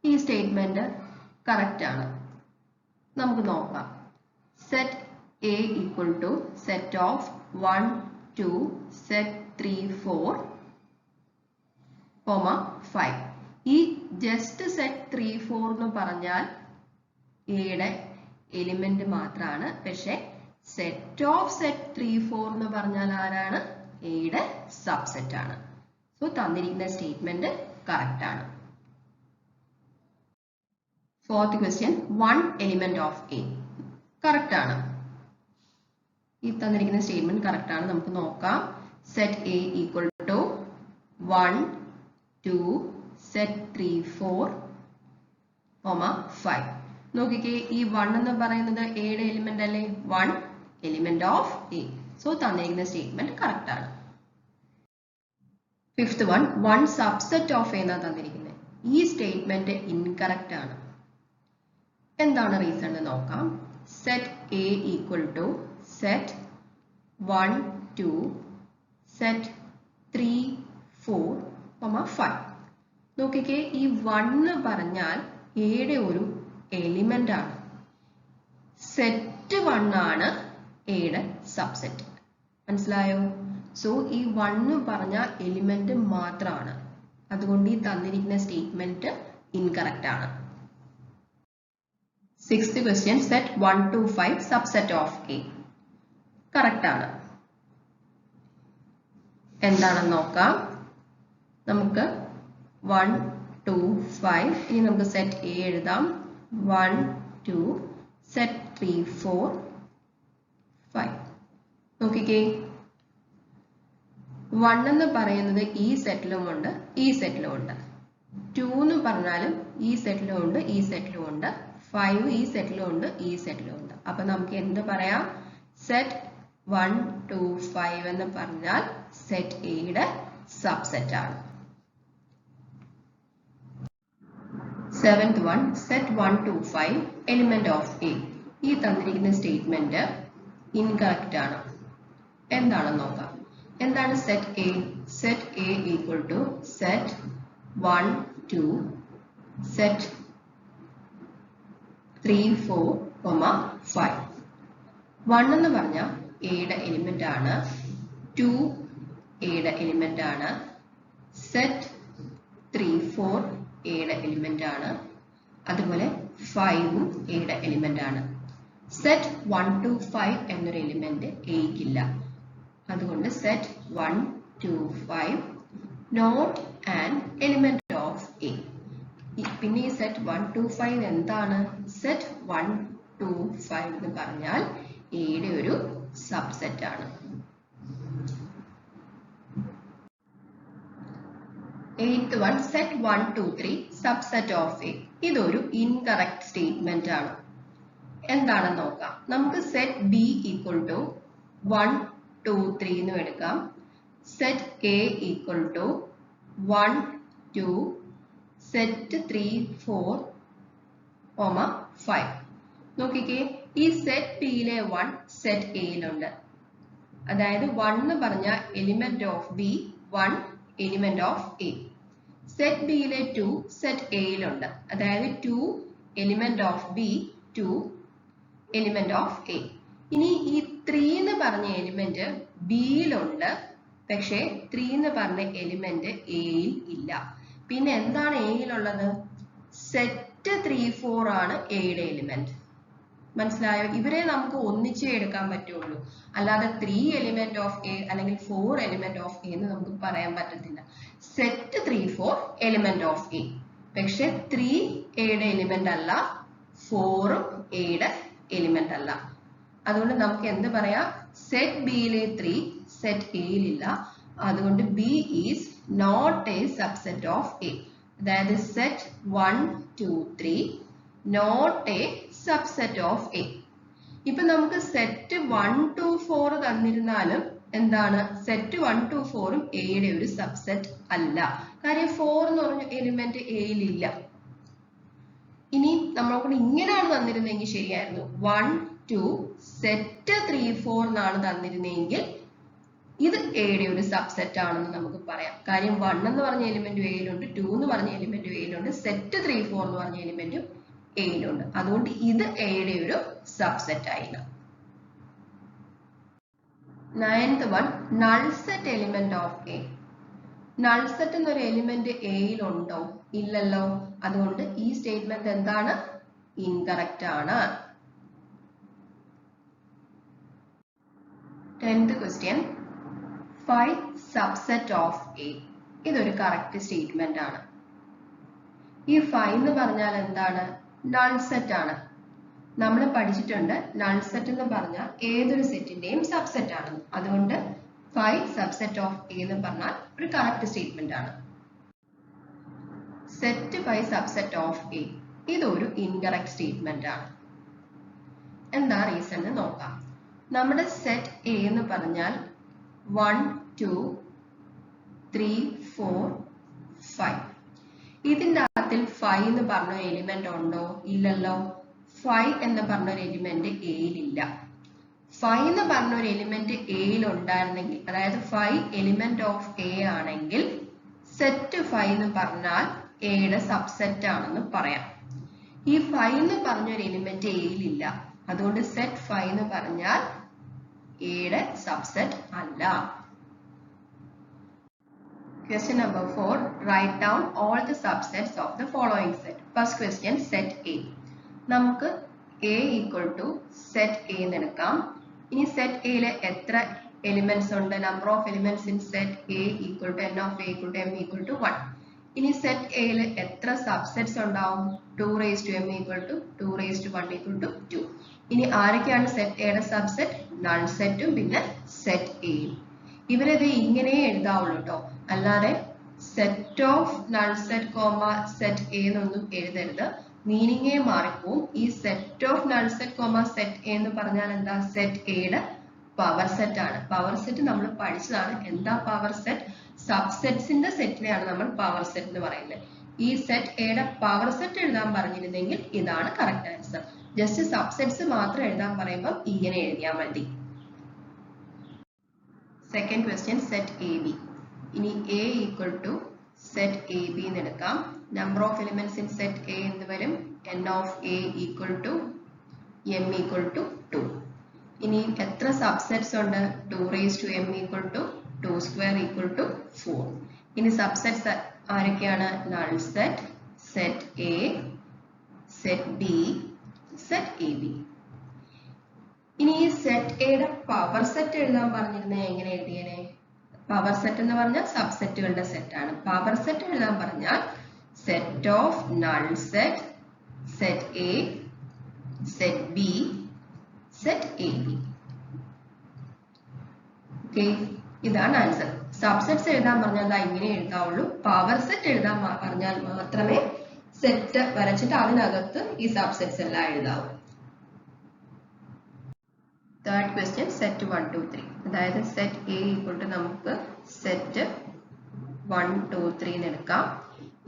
ഈ സ്റ്റേറ്റ്മെന്റ് കറക്റ്റ് ആണ്. നമുക്ക് നോക്കാം. Set A equal to set of 1, 2, set 3, 4, 5. ഈ ജസ്റ്റ് സെറ്റ് 3, 4 എന്ന് പറഞ്ഞാൽ എയുടെ എലിമെന്റ് മാത്രമാണ്. പക്ഷെ സെറ്റ് ഓഫ് സെറ്റ് 3, 4 എന്ന് പറഞ്ഞാൽ ആരാണ്? എയുടെ സബ്സെറ്റ് ആണ്. സോ തന്നിരിക്കുന്ന സ്റ്റേറ്റ്മെന്റ് കറക്റ്റ് ആണ്. Fourth question, 1 element of A. Correct ആണ്. ഈ തന്നിരിക്കുന്ന സ്റ്റേറ്റ്മെന്റ് കറക്റ്റ് ആണ്. നമുക്ക് നോക്കാം. Set A equal to 1, 2, set 3, 4, 5. നോക്കിക്കേ, ഈ 1 എന്ന് പറയുന്നത് എയുടെ എലിമെന്റ് അല്ലേ? 1 എലിമെന്റ് ഓഫ് എ. സോ തന്നിരിക്കുന്ന സ്റ്റേറ്റ്മെന്റ് കറക്റ്റ് ആണ്. Fifth one, 1 subset of A എന്നാണ് തന്നിരിക്കുന്നത്. ഈ സ്റ്റേറ്റ്മെന്റ് ഇൻകറക്റ്റ് ആണ്. എന്താണ് റീസൺ എന്ന് നോക്കാം. Set A equal to set 1 2 set 3 4 5. നോക്കിക്കേ, ഈ 1 പറഞ്ഞാൽ എയുടെ ഒരു എലിമെന്റ് ആണ്. സെറ്റ് 1 ആണ് എയുടെ സബ്സെറ്റ്. മനസ്സിലായോ? സോ ഈ 1 പറഞ്ഞ എലിമെന്റ് മാത്രമാണ്. അതുകൊണ്ട് ഈ തന്നിരിക്കുന്ന സ്റ്റേറ്റ്മെന്റ് ഇൻകറക്റ്റ് ആണ്. 6th question, set 1 to 5 subset of A. Correct ആണ്. എന്താണെന്ന് നോക്കാം. നമുക്ക് 1 2 5, ഇനി നമുക്ക് സെറ്റ് A എഴുതാം. 1 2 set 3 4 5. നോക്കിക്കേ, 1 എന്ന് പറയുന്നത് ഈ സെറ്റിലും ഉണ്ട്, ഈ സെറ്റിലും ഉണ്ട്. 2 എന്ന് പറഞ്ഞാലും ഈ സെറ്റിലും ഉണ്ട്, ഈ സെറ്റിലും ഉണ്ട്. 5 ഈ സെറ്റിലും ഉണ്ട്, ഈ സെറ്റിലും ഉണ്ട്. അപ്പൊ നമുക്ക് എന്ത് പറയാം? സെറ്റ് 1 2 5 എന്ന് പറഞ്ഞാൽ സെറ്റ് എയുടെ സബ്സെറ്റ് ആണ്. 7th one, set 1 to 5 element of A. ഈ തന്നിരിക്കുന്ന സ്റ്റേറ്റ്മെന്റ് ഇൻകറക്റ്റ് ആണ്. എന്താണെന്ന് നോക്കാം. എന്താണ് set A? Set A equal to set 1 2 set 3 4 5. 1 എന്ന് പറഞ്ഞാൽ എയുടെ എലിമെന്റ് ആണ്. 2 എയുടെ എലിമെന്റ് ആണ്. സെറ്റ് 3 4 എയുടെ എലിമെന്റ് ആണ്. അതുപോലെ 5ഉം എയുടെ എലിമെന്റ് ആണ്. സെറ്റ് 1 to 5 എന്നൊരു എലിമെന്റ് എയ്ക്കില്ല. അതുകൊണ്ട് set 1 2 5 not an element of A. പിന്നെ ഈ സെറ്റ് 1 to 5 എന്താണ്? സെറ്റ് 1 to 5 എന്ന് പറഞ്ഞാൽ എയുടെ ഒരു സബ്സെറ്റ് ആണ്. 8th one, set 1 2 3 subset of A. ഇതൊരു ഇൻകറക്റ്റ് സ്റ്റേറ്റ്മെന്റ് ആണ്. എന്താണെന്ന് നോക്കാം. നമുക്ക് സെറ്റ് ബി ഈക്വൽ ടു 1 2 3 എന്ന് എടുക്കാം. Set A equal to 1 2 set 3 4 5. നോക്കിക്കേ, ഈ സെറ്റ് ബിയിലെ 1 സെറ്റ് എയിലുണ്ട്. അതായത് 1 എന്ന് പറഞ്ഞ element of B, 1 element of A. Set ബിയിലെ 2 സെറ്റ് എയിലുണ്ട്. അതായത് 2 element of B, 2 element of A. ഇനി ഈ 3 എന്ന് പറഞ്ഞ എലിമെന്റ് ബിയിലുണ്ട്, പക്ഷേ 3 എന്ന് പറഞ്ഞ എലിമെന്റ് എയിൽ ഇല്ല. പിന്നെ എന്താണ് എയിലുള്ളത്? സെറ്റ് 3 4 ആണ് എയുടെ എലിമെന്റ്. മനസ്സിലായോ? ഇവരെ നമുക്ക് ഒന്നിച്ചേ എടുക്കാൻ പറ്റുള്ളൂ. അല്ലാതെ 3 എലിമെന്റ് ഓഫ് എ അല്ലെങ്കിൽ 4 എലിമെന്റ് ഓഫ് എ എന്ന് നമുക്ക് പറയാൻ പറ്റത്തില്ല. സെറ്റ് 3 4 എലിമെന്റ് ഓഫ് എ, പക്ഷെ 3 എയുടെ എലിമെന്റ് അല്ല, 4ഉം എയുടെ എലിമെന്റ് അല്ല. അതുകൊണ്ട് നമുക്ക് എന്ത് പറയാം? സെറ്റ് ബിയിലെ 3 സെറ്റ് എയിലില്ല. അതുകൊണ്ട് B is not a subset of A. അതായത് set 1 2 3 not a subset of A. ഇപ്പൊ നമുക്ക് സെറ്റ് 1 to 4 തന്നിരുന്നാലും എന്താണ്? സെറ്റ് 1 to 4ഉം എയുടെ ഒരു സബ്സെറ്റ് അല്ല. കാര്യം 4 എന്ന് പറഞ്ഞ എലിമെന്റ് എയിലില്ല. ഇനി നമ്മളോട് ഇങ്ങനെയാണ് തന്നിരുന്നെങ്കിൽ ശരിയായിരുന്നു. 1 2 സെറ്റ് 3 4 എന്നാണ് തന്നിരുന്നെങ്കിൽ ഇത് എയുടെ ഒരു സബ്സെറ്റ് ആണെന്ന് നമുക്ക് പറയാം. കാര്യം 1 എന്ന് പറഞ്ഞ എലിമെന്റ് എയിലുണ്ട്, 2 എന്ന് പറഞ്ഞ എലിമെന്റ് എയിലുണ്ട്, സെറ്റ് 3 4 എന്ന് പറഞ്ഞ എലിമെന്റും എയിലുണ്ട്. അതുകൊണ്ട് ഇത് എയുടെ ഒരു സബ്സെറ്റ് ആയില്ല. 9th one, null set element of A. null set എന്നൊരു എലിമെന്റ് എയിലുണ്ടോ? ഇല്ലല്ലോ. അതുകൊണ്ട് ഈ സ്റ്റേറ്റ്മെന്റ് എന്താണ്? ഇൻകറക്റ്റ് ആണ്. 10th question, 5 subset of A. ഇതൊരു കറക്റ്റ് സ്റ്റേറ്റ്മെന്റ് ആണ്. ഈ 5 എന്ന് പറഞ്ഞാൽ എന്താണ്? null set ആണ്. നമ്മൾ പഠിച്ചിട്ടുണ്ട് null set എന്ന് പറഞ്ഞാൽ ഏതൊരു സെറ്റിന്റെയും സബ്സെറ്റ് ആണ്. അതുകൊണ്ട് 5 subset of A എന്ന് പറഞ്ഞാൽ ഒരു കറക്റ്റ് സ്റ്റേറ്റ്മെന്റ് ആണ്. സെറ്റ് 5 subset of A ഇതൊരു ഇൻകറക്റ്റ് സ്റ്റേറ്റ്മെന്റ് ആണ്. എന്താ റീസൺ എന്ന് നോക്കാം. നമ്മുടെ സെറ്റ് A എന്ന് പറഞ്ഞാൽ 1 2 3 4 5. ഇതിന്റെ അകത്തിൽ 5 എന്ന് പറഞ്ഞ എലിമെന്റ് ഉണ്ടോ? ഇല്ലല്ലോ. 5 എന്ന് പറഞ്ഞ ഒരു എലിമെന്റ് എയിലില്ല. 5 എന്ന് പറഞ്ഞ ഒരു എലിമെന്റ് എയിൽ ഉണ്ടായിരുന്നെങ്കിൽ, അതായത് 5 എലിമെന്റ് ഓഫ് എ ആണെങ്കിൽ സെറ്റ് 5 എന്ന് പറഞ്ഞാൽ എയുടെ സബ്സെറ്റ് ആണെന്ന് പറയാം. ഈ 5 എന്ന് പറഞ്ഞ ഒരു എലിമെന്റ് എയിലില്ല, അതുകൊണ്ട് സെറ്റ് 5 എന്ന് പറഞ്ഞാൽ എയുടെ സബ്സെറ്റ് അല്ല. Question number 4. Write down all the subsets of the following set. First question, set A. നമുക്ക് A equal to set A എന്ന് എടുക്കാം. ഇനി set A യിലെ എത്ര എലിമെന്റ്സ് ഉണ്ട്? Number of elements in set A equal to n of A equal to m equal to 1. ഇനി set A യിൽ എത്ര സബ്സെറ്റ്സ് ഉണ്ടാവും? 2 raised to m equal to 2 raised to 1 equal to 2. ഇനി ആരൊക്കെയാണ് set A യുടെ subset? Null സെറ്റും പിന്നെ set A യും. ഇവരത് ഇങ്ങനെ എഴുതാവുള്ളൂ കേട്ടോ, അല്ലാതെ set of null set comma set A എന്നൊന്നും എഴുതരുത്, മീനിങ്ങേ മാറിപ്പോവും. ഈ set of null set comma set A എന്ന് പറഞ്ഞാൽ എന്താ? സെറ്റ് എയുടെ പവർ സെറ്റ് ആണ്. പവർ സെറ്റ് നമ്മൾ പഠിച്ചതാണ്. എന്താ പവർ സെറ്റ്? സബ്സെറ്റ്സിന്റെ സെറ്റിനെയാണ് നമ്മൾ പവർ സെറ്റ് എന്ന് പറയുന്നത്. ഈ സെറ്റ് എയുടെ പവർ സെറ്റ് എഴുതാൻ പറഞ്ഞിരുന്നെങ്കിൽ ഇതാണ് കറക്റ്റ് ആൻസർ. ജസ്റ്റ് സബ്സെറ്റ്സ് മാത്രം എഴുതാൻ പറയുമ്പോൾ ഇങ്ങനെ എഴുതിയാൽ മതി. Second question, set AB. ഇനി A equal to set AB എന്ന് എടുക്കാം. Number of elements in set A എന്ന് വരും n of A equal to m equal to 2. ഇനി എത്ര സബ്സെറ്റ്സ് ഉണ്ട്? 2 raised to m equal to 2 square equal to 4. ഇനി subsets ആരൊക്കെയാണ്? Null set, set A, set B, set AB. ഇനി ഈ set എയുടെ പവർ സെറ്റ് എഴുതാൻ പറഞ്ഞിരുന്നത് എങ്ങനെ എഴുതിയേനെ? പവർ സെറ്റ് എന്ന് പറഞ്ഞാൽ സബ്സെറ്റുകളുടെ സെറ്റ് ആണ്. പവർ സെറ്റ് എഴുതാൻ പറഞ്ഞാൽ set of null set, set A, set B, set A B. Okay, ഇതാണ് ആൻസർ. സബ്സെറ്റ്സ് എഴുതാൻ പറഞ്ഞാൽ ഇങ്ങനെ എഴുതാവുള്ളൂ. പവർ സെറ്റ് എഴുതാൻ പറഞ്ഞാൽ മാത്രമേ സെറ്റ് വരച്ചിട്ട് അതിനകത്ത് ഈ സബ്സെറ്റ്സ് എല്ലാം എഴുതാവൂ. Third question, set 1, 2, 3. അതായത് സെറ്റ് A equal to നമുക്ക് സെറ്റ് 1, 2, 3 എന്ന് എടുക്കാം.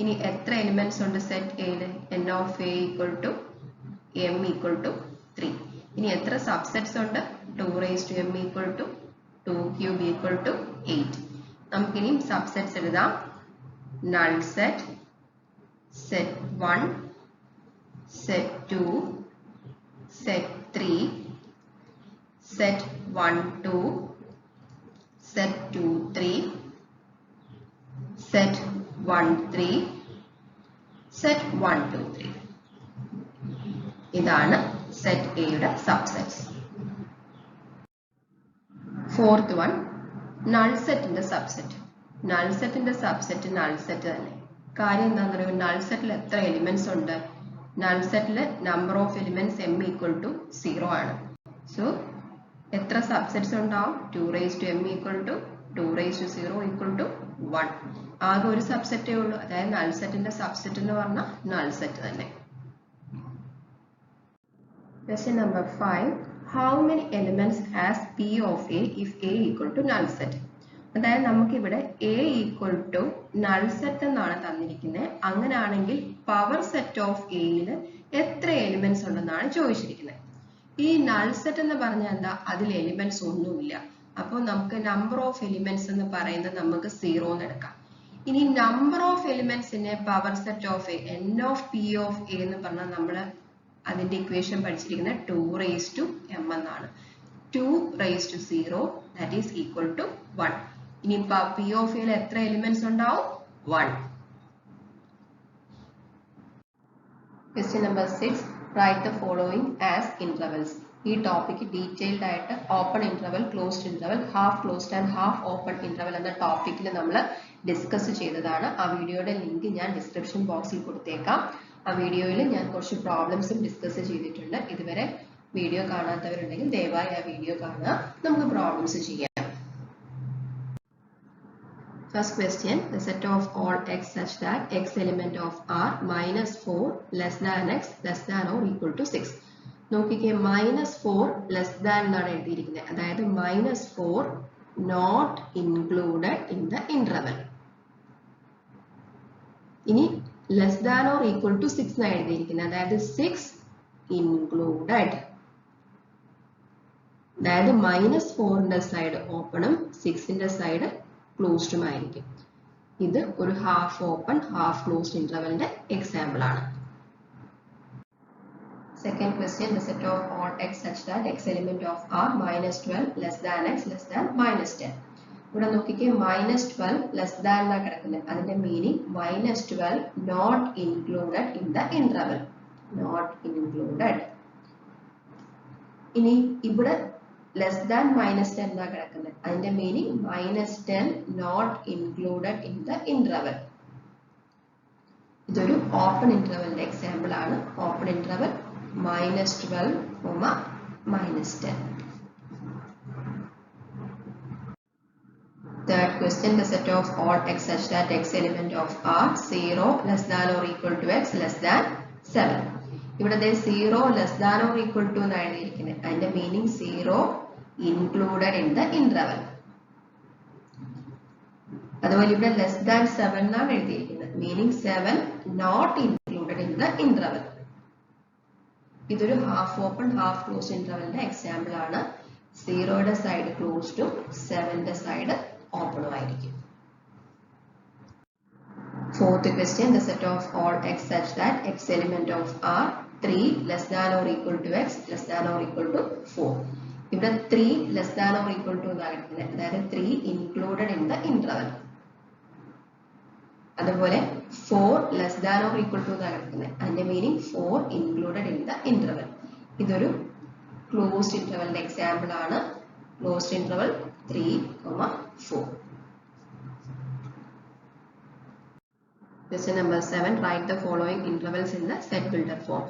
ഇനി എത്ര എലിമെന്റ്സ് ഉണ്ട് സെറ്റ് A യിൽ? n of A equal to m equal to 3. ഇനി എത്ര സബ്സെറ്റ്സ് ഉണ്ട്? 2 raised to m equal to 2 cube equal to 8. നമുക്കിനി സബ്സെറ്റ്സ് എഴുതാം. Null set, set 1, set 2, set 3, set 1, 2, set 2, 3, set 1, 3, set 1, 2, 3. ഇതാണ് സെറ്റ് എയുടെ subsets. Fourth one, null സെറ്റിന്റെ subset. Null സെറ്റിന്റെ subset null set തന്നെ. കാര്യം എന്താണെന്ന് പറയുമ്പോൾ നൾ സെറ്റിൽ എത്ര എലിമെന്റ്സ് ഉണ്ട്? Null settle number of elements m equal to 0 ആണ്. സോ എത്ര സബ്സെറ്റ്സ് ഉണ്ടാവും? 2 raised to m equal to 2 raised to 0 equal to 1. ആകെ ഒരു സബ്സെറ്റേ ഉള്ളൂ, അതായത് നൾ സെറ്റിന്റെ സബ്സെറ്റ് എന്ന് പറഞ്ഞാൽ നൾ സെറ്റ് തന്നെ. Question number 5. How many elements has P of A if A equal to null set? അതായത് നമുക്കിവിടെ A equal to null set എന്നാണ് തന്നിരിക്കുന്നത്. അങ്ങനെയാണെങ്കിൽ പവർ സെറ്റ് ഓഫ് എയിൽ എത്ര എലിമെന്റ്സ് ഉണ്ടെന്നാണ് ചോദിച്ചിരിക്കുന്നത്. ഈ നൾ സെറ്റ് എന്ന് പറഞ്ഞാൽ എന്താ? അതിൽ എലിമെന്റ്സ് ഒന്നുമില്ല. അപ്പോൾ നമുക്ക് നമ്പർ ഓഫ് എലിമെന്റ്സ് എന്ന് പറയുന്നത് നമുക്ക് 0 എന്ന് എടുക്കാം. ഇനി നമ്പർ ഓഫ് എലിമെന്റ്സിനെ power set of A, n of P of A എന്ന് പറഞ്ഞാൽ നമ്മൾ അതിന്റെ ഇക്വേഷൻ പഠിച്ചിരിക്കുന്നത് 2 raised to m എന്നാണ്. 2 raised to 0 that is equal to 1. ഇനി P of A യിൽ എത്ര എലിമെന്റ്സ് ഉണ്ടാവും? 1. Question number 6. Write the following as intervals. ഈ ടോപ്പിക് ഡീറ്റെയിൽഡ് ആയിട്ട് open interval, closed interval, half closed and half open interval എന്ന ടോപ്പിക്കിൽ നമ്മൾ ഡിസ്കസ് ചെയ്തതാണ്. ആ വീഡിയോയുടെ ലിങ്ക് ഞാൻ ഡിസ്ക്രിപ്ഷൻ ബോക്സിൽ കൊടുത്തേക്കാം. ആ വീഡിയോയിൽ ഞാൻ കുറച്ച് പ്രോബ്ലംസും ഡിസ്കസ് ചെയ്തിട്ടുണ്ട്. ഇതുവരെ വീഡിയോ കാണാത്തവരുണ്ടെങ്കിൽ ദയവായി ആ വീഡിയോ കാണുക. നമുക്ക് പ്രോബ്ലംസ് ചെയ്യാം. First question, the set of all x such that x element of R minus 4 less than x less than or equal to 6. നോക്കിക്കേ, -4 ലെസ് ദാൻ എന്നാണ് എഴുതിയിരിക്കുന്നത്. അതായത് -4 not included in the interval. ഇനി less than or equal to 6 എന്നാണ് എഴുതിയിരിക്കുന്നത്. അതായത് 6 included. അതായത് -4ന്റെ side ഓപ്പണും 6ന്റെ side ക്ലോസ്ഡും ആയിരിക്കും. ഇത് ഒരു ഹാഫ് ഓപ്പൺ ഹാഫ് ക്ലോസ്ഡ് ഇന്റർവെലിന്റെ എക്സാമ്പിൾ ആണ്. Second question, the set of all x such that x element of R -12 less than x less than -10. ഇവിടെ നോക്കിക്കേ -12 ലെസ് ദാൻ എന്നാ കിടക്കുന്നത്. അതിന്റെ meaning -12 not included in the interval. Not included. ഇനി ഇവിടെ less than -10 എന്നാ കിടക്കുന്നത്. അതിന്റെ meaning -10 not included in the interval. ഇതൊരു ഓപ്പൺ ഇന്റർവെലിന്റെ എക്സാമ്പിൾ ആണ്. Open interval -12, -10. Third question, the set of all x such that x element of R 0 less than or equal to x less than 7. ഇവിടെ 0 less than or equal to എന്ന് എഴുതിയിരിക്കുന്നത്. അതിന്റെ meaning 0 included in the interval. അതുപോലെ ഇവിടെ less than 7 എന്നാണ് എഴുതിയിരിക്കുന്നത്. Meaning 7 not included in the interval. ഇതൊരു half open half closed ഇന്റർവെലിന്റെ എക്സാമ്പിൾ ആണ്. 0യുടെ സൈഡ് ക്ലോസ്ഡും 7ന്റെ സൈഡ് ഓപ്പണും ആയിരിക്കും. Fourth question, the set of all x such that x element of R 3 less than or equal to x less than or equal to 4. ഇവിടെ 3 less than or equal to എന്നാണ് കിട്ടുന്നത്. അതായത് 3 included in the interval. അതുപോലെ 4 less than or equal to എന്നാണ് കിട്ടുന്നത്. അതിന്റെ meaning 4 included in the interval. ഇതൊരു closed ഇന്റർവെലിന്റെ എക്സാമ്പിൾ ആണ്. Closed interval 3, 4. Question number 7. Write the following intervals in the set builder form.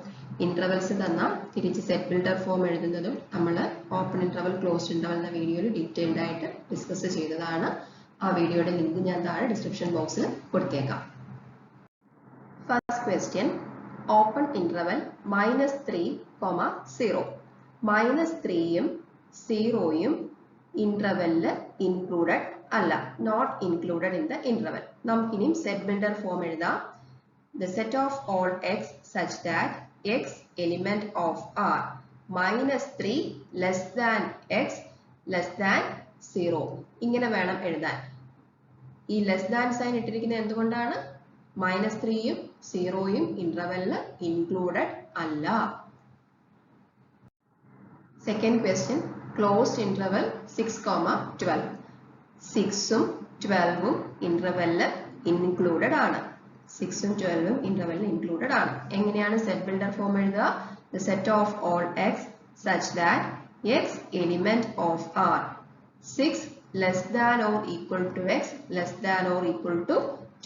Intervals തന്നാൽ തിരിച്ച് സെറ്റ് ബിൽഡർ ഫോം എഴുതുന്നതും നമ്മൾ ഓപ്പൺ ഇന്റർവൽ ക്ലോസ്ഡ് ഇന്റർവൽ എന്ന വീഡിയോയിൽ ഡീറ്റെയിൽഡ് ആയിട്ട് ഡിസ്കസ് ചെയ്തതാണ്. ആ വീഡിയോയുടെ ലിങ്ക് ഞാൻ താഴെ ഡിസ്ക്രിപ്ഷൻ ബോക്സിൽ കൊടുത്തേക്കാം. First question, open interval -3, 0. -3യും 0യും ഇന്റർവെല്ലിൽ ഇൻക്ലൂഡഡ് അല്ല, not included in the interval. നമുക്കിനിയും സെറ്റ് ബിൽഡർ ഫോം എഴുതാം. The set of all x such that x element of R -3 less than x less than 0. ഇങ്ങനെ വേണം എഴുതാൻ. ഈ ലെസ് ദാൻ സൈൻ ഇട്ടിരിക്കുന്നത് എന്തുകൊണ്ടാണ്? -3യും 0യും ഇന്റർവെല്ലിൽ ഇൻക്ലൂഡഡ് അല്ല. Second question, closed interval 6, 12. 6ഉം 12ഉം ഇന്റർവെല്ലിൽ ഇൻക്ലൂഡഡ് ആണ്. 6ഉം 12ഉം ഇന്റർവെല്ലിൽ ഇൻക്ലൂഡഡ് ആണ്. എങ്ങനെയാണ് സെറ്റ് ബിൽഡർ ഫോം എഴുതുക? The set of all x such that x element of R 6 less than or equal to x less than or equal to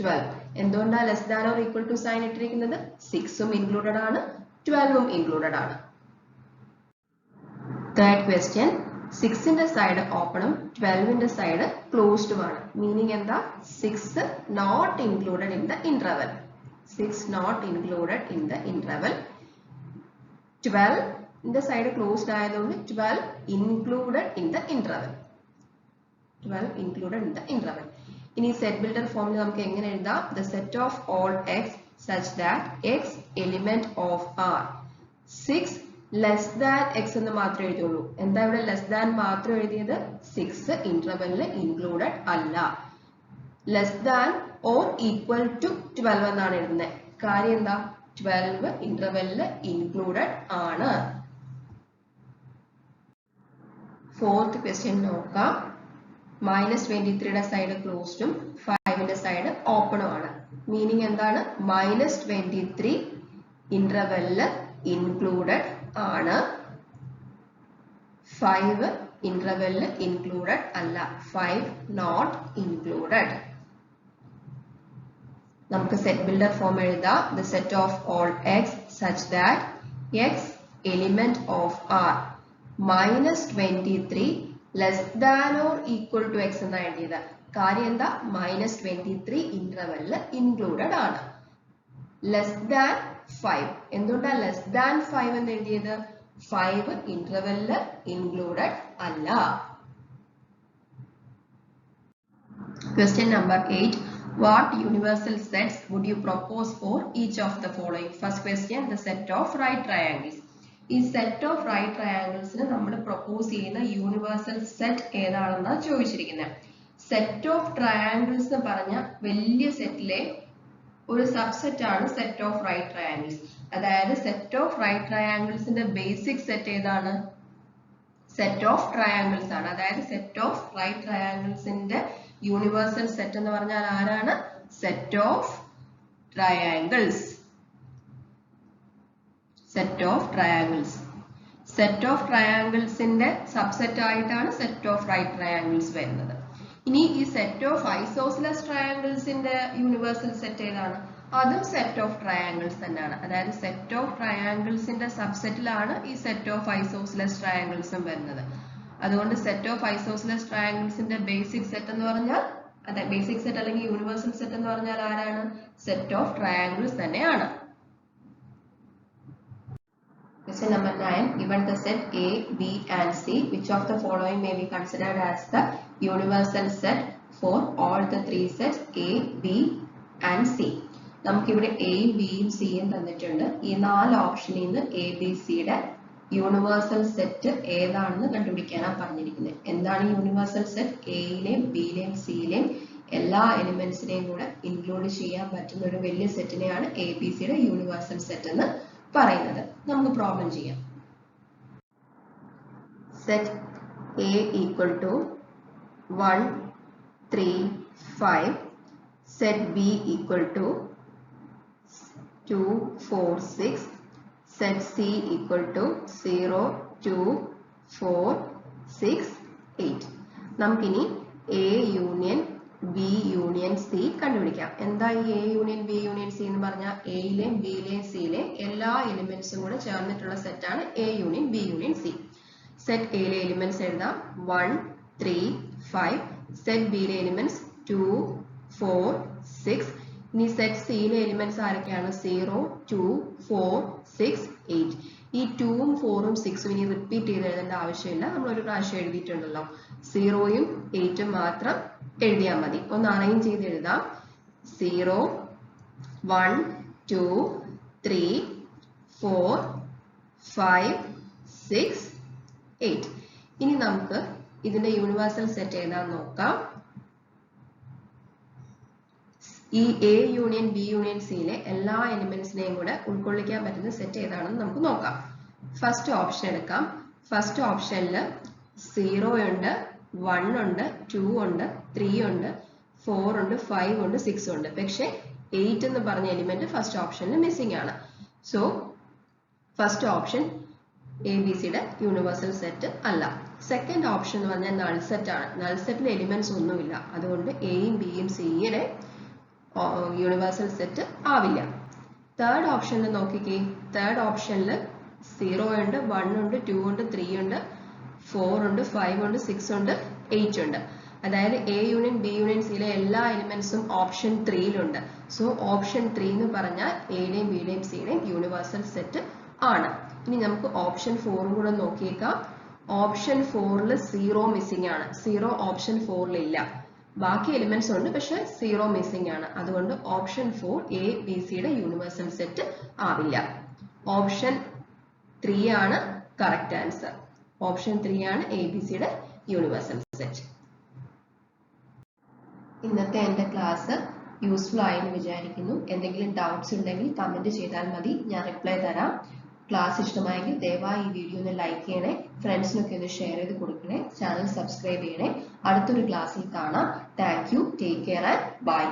12. എന്തുകൊണ്ടാണ് less than or equal to sign ഇട്ടിരിക്കുന്നത്? 6ഉം included ആണ്, 12ഉം included ആണ്. Third question, 6ന്റെ side ഓപ്പണും 12ന്റെ side ക്ലോസ്ഡും ആണ്. മീനിങ് എന്താ? 6 not included in the interval. 6 not included in the interval. 12ന്റെ സൈഡ് ക്ലോസ്ഡ് ആയതുകൊണ്ട് 12 included in the interval. 12 included in the interval. ഇനി സെറ്റ് ബിൽഡർ ഫോമിൽ നമുക്ക് എങ്ങനെ എഴുതാം? The set of all x such that x element of R 6 less than x എന്ന് മാത്രമേ എഴുതിയുള്ളൂ. എന്താ ഇവിടെ ലെസ് ദാൻ മാത്രം എഴുതിയത്? 6 ഇന്റർവെല്ലിൽ ഇൻക്ലൂഡഡ് അല്ല. Less than or equal to 12 എന്നാണ് എഴുതുന്നത്. കാര്യം എന്താ? 12 ഇന്റർവെല്ലിൽ ഇൻക്ലൂഡഡ് ആണ്. ഫോർത്ത് ക്വസ്റ്റ്യൻ നോക്കാം. -23യുടെ സൈഡ് ക്ലോസ്ഡും 5ന്റെ സൈഡ് ഓപ്പണും ആണ്. മീനിങ് എന്താണ്? -23 ഇന്റർവെല്ലിൽ ഇൻക്ലൂഡഡ് ആണ്. 5 ഇന്റർവെല്ലിൽ ഇൻക്ലൂഡഡ് അല്ല. 5 നോട്ട് ഇൻക്ലൂഡഡ്. നമുക്ക് സെറ്റ് ബിൽഡർ ഫോം എഴുതാം. The set of all x such that x element of R -23 less than or equal to x എന്നാണ് എഴുതിയത്. കാര്യം എന്താ? -23 ഇന്റർവെല്ലിൽ ഇൻക്ലൂഡഡ് ആണ്. Less than 5. എന്തുകൊണ്ടാണ് ലെസ് ദാൻ 5 എന്ന് എഴുതിയത്? 5 ഇന്റർവെല്ലിൽ ഇൻക്ലൂഡഡ് അല്ല. Question number 8. What universal sets would you propose for each of the following? First question, the set of right triangles. ഈ സെറ്റ് ഓഫ് റൈറ്റ് ട്രയാങ്കിൾസിന് നമ്മൾ പ്രൊപ്പോസ് ചെയ്യുന്ന യൂണിവേഴ്സൽ സെറ്റ് ഏതാണെന്നാണ് ചോദിച്ചിരിക്കുന്നത്. Set of triangles എന്ന് പറഞ്ഞ വലിയ സെറ്റിലെ ഒരു സബ്സെറ്റ് ആണ് സെറ്റ് ഓഫ് റൈറ്റ് ട്രയാങ്കിൾസ്. അതായത് സെറ്റ് ഓഫ് റൈറ്റ് ട്രയാങ്കിൾസിന്റെ ബേസിക് സെറ്റ് ഏതാണ്? സെറ്റ് ഓഫ് ട്രയാങ്കിൾസ് ആണ്. അതായത് സെറ്റ് ഓഫ് റൈറ്റ് ട്രയാങ്കിൾസിന്റെ യൂണിവേഴ്സൽ സെറ്റ് എന്ന് പറഞ്ഞാൽ ആരാണ്? Set of triangles. Set of triangles. Set of ട്രയാങ്കിൾസിന്റെ സബ്സെറ്റ് ആയിട്ടാണ് സെറ്റ് ഓഫ് റൈറ്റ് ട്രയാങ്കിൾസ് വരുന്നത്. ഇനി ഈ സെറ്റ് ഓഫ് ഐസോസിലസ് ട്രയാങ്കിൾസിന്റെ യൂണിവേഴ്സൽ സെറ്റ് ഏതാണ്? അതും സെറ്റ് ഓഫ് ട്രയാങ്കിൾസ് തന്നെയാണ്. അതായത് സെറ്റ് ഓഫ് ട്രയാങ്കിൾസിന്റെ സബ്സെറ്റിലാണ് ഈ സെറ്റ് ഓഫ് ഐസോസിലസ് ട്രയാങ്കിൾസും വരുന്നത്. അതുകൊണ്ട് സെറ്റ് ഓഫ് ഐസോസിലസ് ട്രയാങ്കിൾസിന്റെ ബേസിക് സെറ്റ് എന്ന് പറഞ്ഞാൽ, അതെ, ബേസിക് സെറ്റ് അല്ലെങ്കിൽ യൂണിവേഴ്സൽ സെറ്റ് എന്ന് പറഞ്ഞാൽ ആരാണ്? സെറ്റ് ഓഫ് ട്രയാങ്കിൾസ് തന്നെയാണ്. Question number 9. Given the set A, B and C, which of the following may be considered as the universal set for all the three sets A, B and C? നമുക്ക് ഇവിടെ എയും ബിയും സിയും തന്നിട്ടുണ്ട്. ഈ 4 ഓപ്ഷനിൽ നിന്ന് എ ബി സിയുടെ യൂണിവേഴ്സൽ സെറ്റ് ഏതാണെന്ന് കണ്ടുപിടിക്കാനാണ് പറഞ്ഞിരിക്കുന്നത്. എന്താണ് യൂണിവേഴ്സൽ സെറ്റ്? എയിലെയും ബിയിലെയും സിയിലെയും എല്ലാ എലിമെന്റ്സിനെയും കൂടെ ഇൻക്ലൂഡ് ചെയ്യാൻ പറ്റുന്ന ഒരു വലിയ സെറ്റിനെയാണ് എ ബി സിയുടെ യൂണിവേഴ്സൽ സെറ്റ് എന്ന് പറയുന്നത്. നമുക്ക് പ്രോബ്ലം ചെയ്യാം. Set A equal to 1 3 5, set B equal to 2 4 6, set C equal to 0 2 4 6 8. നമുക്കിനി A union B union C കണ്ടുപിടിക്കാം. എന്താ ഈ A union B union C എന്ന് പറഞ്ഞാൽ എയിലെയും ബിയിലെയും സിയിലെയും എല്ലാ എലിമെന്റ്സും കൂടെ ചേർന്നിട്ടുള്ള സെറ്റാണ് A union B union C. Set എയിലെ എലിമെന്റ്സ് എഴുതാം 1 3 5. സെറ്റ് ബിയിലെ എലിമെന്റ്സ് 2 4 6. ഇനി സെറ്റ് സിയിലെ എലിമെന്റ്സ് ആരൊക്കെയാണ്? 0 2 4 6 8. ഈ 2ഉം 4ഉം 6ഉം ഇനി റിപ്പീറ്റ് ചെയ്ത് എഴുതേണ്ട ആവശ്യമില്ല. നമ്മൾ ഒരു പ്രാവശ്യം എഴുതിയിട്ടുണ്ടല്ലോ. 0യും 8ഉം മാത്രം എഴുതിയാൽ മതി. ഒന്ന് അറേഞ്ച് ചെയ്ത് എഴുതാം. 0 1 2 3 4 5 6 8. ഇനി നമുക്ക് ഇതിന്റെ യൂണിവേഴ്സൽ സെറ്റ് ഏതാന്ന് നോക്കാം. ഈ എ യൂണിയൻ ബി യൂണിയൻ സിയിലെ എല്ലാ എലിമെന്റ്സിനെയും കൂടെ ഉൾക്കൊള്ളിക്കാൻ പറ്റുന്ന സെറ്റ് ഏതാണെന്ന് നമുക്ക് നോക്കാം. ഫസ്റ്റ് ഓപ്ഷൻ എടുക്കാം. ഫസ്റ്റ് ഓപ്ഷനിൽ 0 ഉണ്ട്, 1 ഉണ്ട്, 2 ഉണ്ട്, 3 ഉണ്ട്, 4 ഉണ്ട്, 5 ഉണ്ട്, 6 ഉണ്ട്. പക്ഷെ 8 എന്ന് പറഞ്ഞ എലിമെന്റ് ഫസ്റ്റ് ഓപ്ഷനിൽ മിസ്സിംഗ് ആണ്. So first option A B സിയുടെ യൂണിവേഴ്സൽ സെറ്റ് അല്ല. സെക്കൻഡ് ഓപ്ഷൻ എന്ന് പറഞ്ഞാൽ നൾ സെറ്റ് ആണ്. നൾ സെറ്റിൽ എലിമെന്റ്സ് ഒന്നുമില്ല. അതുകൊണ്ട് എയും ബിയും സിയുടെ യൂണിവേഴ്സൽ സെറ്റ് ആവില്ല. തേർഡ് ഓപ്ഷനിൽ നോക്കിക്കേ. തേർഡ് ഓപ്ഷനിൽ 0 ഉണ്ട്, 1 ഉണ്ട്, 2 ഉണ്ട്, 3 ഉണ്ട്, 4 ഉണ്ട്, 5 ഉണ്ട്, 6 ഉണ്ട്, 8 ഉണ്ട്. അതായത് എ യൂണിയൻ ബി യൂണിയൻ സിയിലെ എല്ലാ എലിമെന്റ്സും ഓപ്ഷൻ 3യിലുണ്ട്. സോ ഓപ്ഷൻ 3 എന്ന് പറഞ്ഞാൽ എയുടെയും ബിയുടെയും സിയുടെയും യൂണിവേഴ്സൽ സെറ്റ് ആണ്. ഇനി നമുക്ക് ഓപ്ഷൻ 4 കൂടെ നോക്കിയേക്കാം. ഓപ്ഷൻ 4ൽ 0 മിസ്സിംഗ് ആണ്. 0 ഓപ്ഷൻ 4ൽ ഇല്ല. ബാക്കി എലിമെന്റ്സ് ഉണ്ട്, പക്ഷെ 0 മിസ്സിംഗ് ആണ്. അതുകൊണ്ട് ഓപ്ഷൻ 4 എ ബി സിയുടെ യൂണിവേഴ്സൽ സെറ്റ് ആവില്ല. ഓപ്ഷൻ 3 ആണ് കറക്റ്റ് ആൻസർ. ഓപ്ഷൻ 3 ആണ് എ ബി സിയുടെ യൂണിവേഴ്സൽ സെറ്റ്. ഇന്നത്തെ എൻ്റെ ക്ലാസ് യൂസ്ഫുൾ ആയെന്ന് വിചാരിക്കുന്നു. എന്തെങ്കിലും ഡൗട്ട്സ് ഉണ്ടെങ്കിൽ കമന്റ് ചെയ്താൽ മതി, ഞാൻ റിപ്ലൈ തരാം. ക്ലാസ് ഇഷ്ടമായെങ്കിൽ ദയവായി ഈ വീഡിയോ ഒന്ന് ലൈക്ക് ചെയ്യണേ, ഫ്രണ്ട്സിനൊക്കെ ഒന്ന് ഷെയർ ചെയ്ത് കൊടുക്കണേ, ചാനൽ സബ്സ്ക്രൈബ് ചെയ്യണേ. അടുത്തൊരു ക്ലാസ്സിൽ കാണാം. Thank you, take care and by.